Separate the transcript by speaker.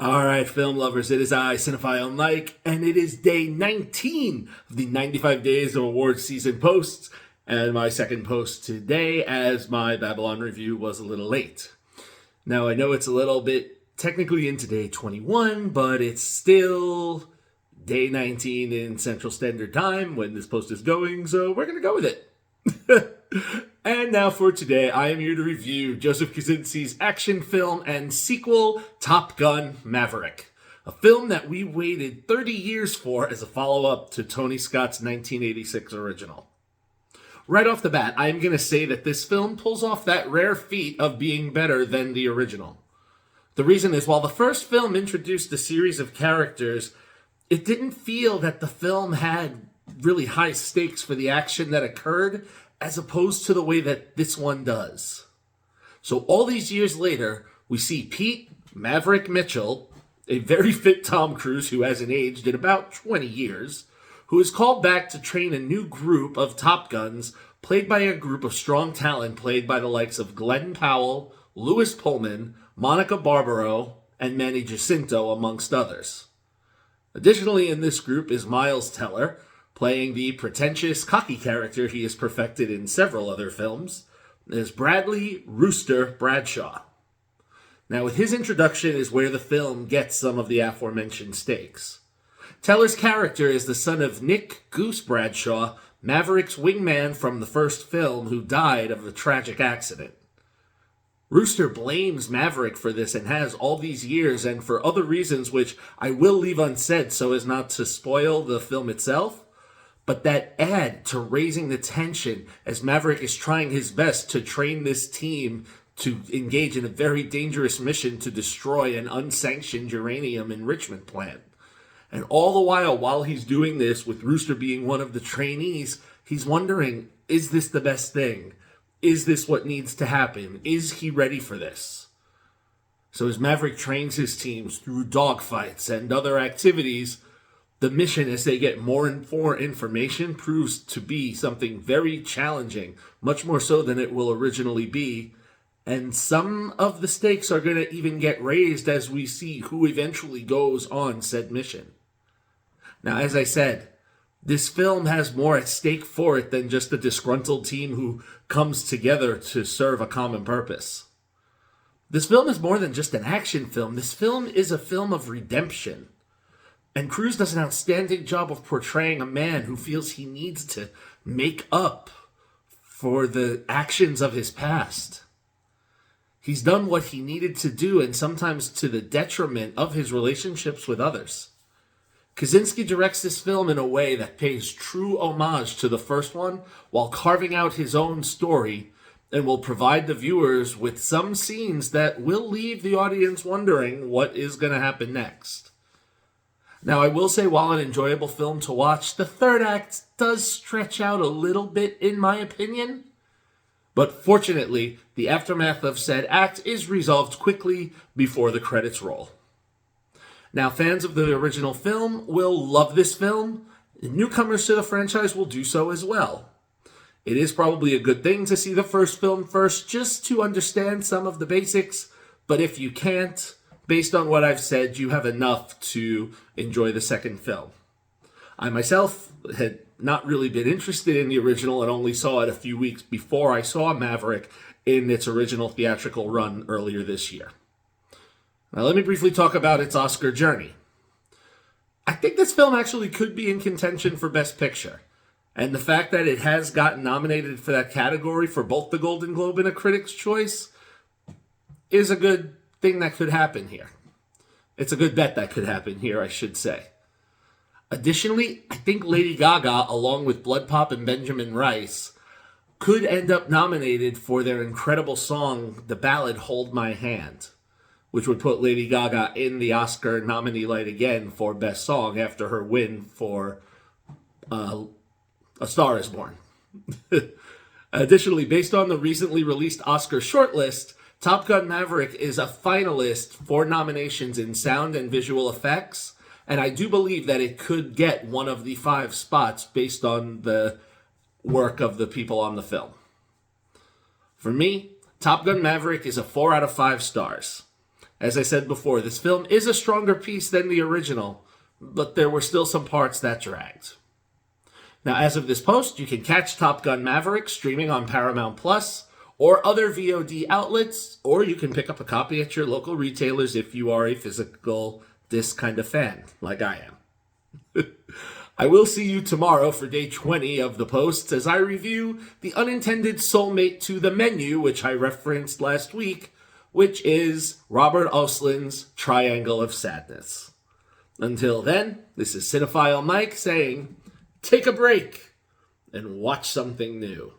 Speaker 1: All right, film lovers, it is I, Cinephile Mike, and it is day 19 of the 95 Days of Awards season posts, and my second post today as my Babylon review was a little late. Now, I know it's a little bit technically into day 21, but it's still day 19 in Central Standard Time when this post is going, so we're going to go with it. And now for today, I am here to review Joseph Kosinski's action film and sequel, Top Gun: Maverick, a film that we waited 30 years for as a follow-up to Tony Scott's 1986 original. Right off the bat, I am going to say that this film pulls off that rare feat of being better than the original. The reason is, while the first film introduced a series of characters, it didn't feel that the film had really high stakes for the action that occurred, as opposed to the way that this one does. So all these years later, we see Pete Maverick Mitchell, a very fit Tom Cruise who hasn't aged in about 20 years, who is called back to train a new group of Top Guns, played by a group of strong talent played by the likes of Glenn Powell, Louis Pullman, Monica Barbaro, and Manny Jacinto, amongst others. Additionally in this group is Miles Teller, playing the pretentious, cocky character he has perfected in several other films, is Bradley Rooster Bradshaw. Now, with his introduction is where the film gets some of the aforementioned stakes. Teller's character is the son of Nick Goose Bradshaw, Maverick's wingman from the first film, who died of a tragic accident. Rooster blames Maverick for this and has all these years, and for other reasons which I will leave unsaid so as not to spoil the film itself, but that add to raising the tension as Maverick is trying his best to train this team to engage in a very dangerous mission to destroy an unsanctioned uranium enrichment plant. And all the while he's doing this, with Rooster being one of the trainees, he's wondering, is this the best thing? Is this what needs to happen? Is he ready for this? So as Maverick trains his teams through dogfights and other activities, the mission, as they get more and more information, proves to be something very challenging, much more so than it will originally be. And some of the stakes are going to even get raised as we see who eventually goes on said mission. Now, as I said, this film has more at stake for it than just a disgruntled team who comes together to serve a common purpose. This film is more than just an action film. This film is a film of redemption. And Cruise does an outstanding job of portraying a man who feels he needs to make up for the actions of his past. He's done what he needed to do, and sometimes to the detriment of his relationships with others. Kosinski directs this film in a way that pays true homage to the first one, while carving out his own story, and will provide the viewers with some scenes that will leave the audience wondering what is going to happen next. Now, I will say, while an enjoyable film to watch, the third act does stretch out a little bit, in my opinion. But fortunately, the aftermath of said act is resolved quickly before the credits roll. Now, fans of the original film will love this film. Newcomers to the franchise will do so as well. It is probably a good thing to see the first film first, just to understand some of the basics, but if you can't, based on what I've said, you have enough to enjoy the second film. I myself had not really been interested in the original and only saw it a few weeks before I saw Maverick in its original theatrical run earlier this year. Now, let me briefly talk about its Oscar journey. I think this film actually could be in contention for Best Picture, and the fact that it has gotten nominated for that category for both the Golden Globe and a Critics' Choice is a good thing that could happen here. It's a good bet that could happen here, I should say. Additionally, I think Lady Gaga, along with Blood Pop and Benjamin Rice, could end up nominated for their incredible song, the ballad Hold My Hand, which would put Lady Gaga in the Oscar nominee light again for Best Song after her win for A Star Is Born. Additionally, based on the recently released Oscar shortlist, Top Gun Maverick is a finalist for nominations in sound and visual effects, and I do believe that it could get one of the 5 spots based on the work of the people on the film. For me, Top Gun Maverick is a 4 out of 5 stars. As I said before, this film is a stronger piece than the original, but there were still some parts that dragged. Now, as of this post, you can catch Top Gun Maverick streaming on Paramount Plus or other VOD outlets, or you can pick up a copy at your local retailers if you are a physical disc kind of fan, like I am. I will see you tomorrow for day 20 of the posts as I review the unintended soulmate to the menu, which I referenced last week, which is Robert Oslin's Triangle of Sadness. Until then, this is Cinephile Mike saying, take a break and watch something new.